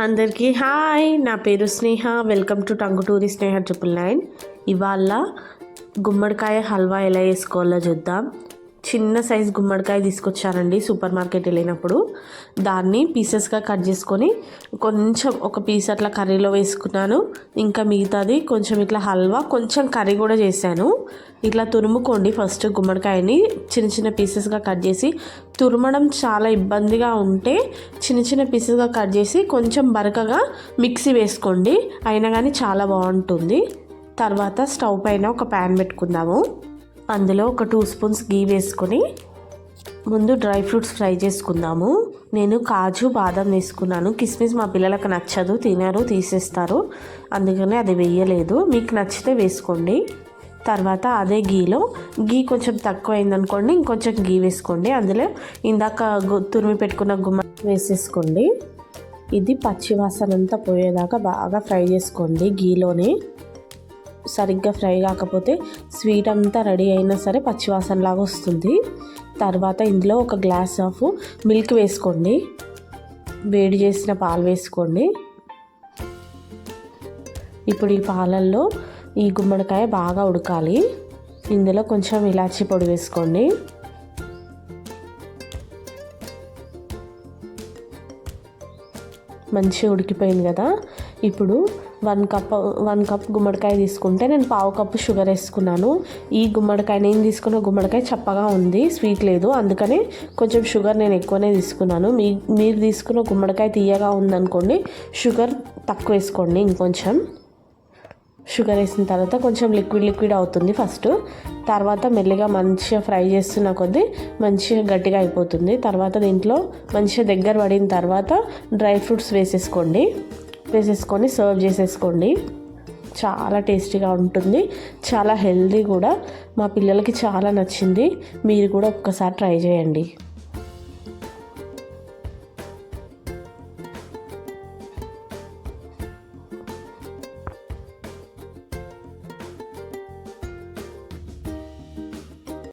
అందరికీ హాయ్, నా పేరు స్నేహ. వెల్కమ్ టు టంగుటూరి స్నేహ 999. ఇవాళ గుమ్మడికాయ హల్వా ఎలా వేసుకోవాలో చూద్దాం. చిన్న సైజ్ గుమ్మడికాయ తీసుకొచ్చానండి సూపర్ మార్కెట్ వెళ్ళినప్పుడు. దాన్ని పీసెస్గా కట్ చేసుకొని కొంచెం ఒక పీస్ అట్లా కర్రీలో వేసుకున్నాను. ఇంకా మిగతాది కొంచెం ఇట్లా హల్వా కొంచెం కర్రీ కూడా చేశాను. ఇట్లా తురుముకోండి. ఫస్ట్ గుమ్మడికాయని చిన్న చిన్న పీసెస్గా కట్ చేసి, తురమడం చాలా ఇబ్బందిగా ఉంటే చిన్న చిన్న పీసెస్గా కట్ చేసి కొంచెం బరకగా మిక్సీ వేసుకోండి, అయినా కానీ చాలా బాగుంటుంది. తర్వాత స్టవ్ పైన ఒక ప్యాన్ పెట్టుకుందాము. అందులో ఒక 2 స్పూన్స్ గీ వేసుకొని ముందు డ్రై ఫ్రూట్స్ ఫ్రై చేసుకుందాము. నేను కాజు బాదం వేసుకున్నాను. కిస్మిస్ మా పిల్లలకు నచ్చదు, తినరు, తీసేస్తారు, అందుకని అది వేయలేదు. మీకు నచ్చితే వేసుకోండి. తర్వాత అదే గీలో గీ కొంచెం తక్కువ అయిందనుకోండి, ఇంకొంచెం గీ వేసుకోండి. అందులో ఇందాక తురిమి పెట్టుకున్న గుమ్మ వేసేసుకోండి. ఇది పచ్చివాసన అంతా పోయేదాకా బాగా ఫ్రై చేసుకోండి గీలోనే. సరిగ్గా ఫ్రై కాకపోతే స్వీట్ అంతా రెడీ అయినా సరే పచ్చివాసనలాగా వస్తుంది. తర్వాత ఇందులో ఒక గ్లాస్ ఆఫ్ మిల్క్ వేసుకోండి. వేడి చేసిన పాలు వేసుకోండి. ఇప్పుడు ఈ పాలల్లో ఈ గుమ్మడికాయ బాగా ఉడకాలి. ఇందులో కొంచెం ఇలాచీ పొడి వేసుకోండి. మంచిగా ఉడికిపోయింది కదా. ఇప్పుడు 1 కప్ గుమ్మడికాయ తీసుకుంటే నేను 1/2 కప్పు షుగర్ వేసుకున్నాను. ఈ గుమ్మడికాయ నేను తీసుకున్న గుమ్మడికాయ చప్పగా ఉంది, స్వీట్ లేదు, అందుకని కొంచెం షుగర్ నేను ఎక్కువనే తీసుకున్నాను. మీరు తీసుకున్న గుమ్మడికాయ తీయగా ఉందనుకోండి, షుగర్ తక్కువ వేసుకోండి. ఇంకొంచెం షుగర్ వేసిన తర్వాత కొంచెం లిక్విడ్ అవుతుంది ఫస్ట్. తర్వాత మెల్లిగా మంచిగా ఫ్రై చేస్తున్న కొద్దీ మంచిగా గట్టిగా అయిపోతుంది. తర్వాత దీంట్లో మంచిగా దగ్గర పడిన తర్వాత డ్రై ఫ్రూట్స్ వేసేసుకొని సర్వ్ చేసేసుకోండి. చాలా టేస్టీగా ఉంటుంది, చాలా హెల్దీ కూడా. మా పిల్లలకి చాలా నచ్చింది. మీరు కూడా ఒక్కసారి ట్రై చేయండి.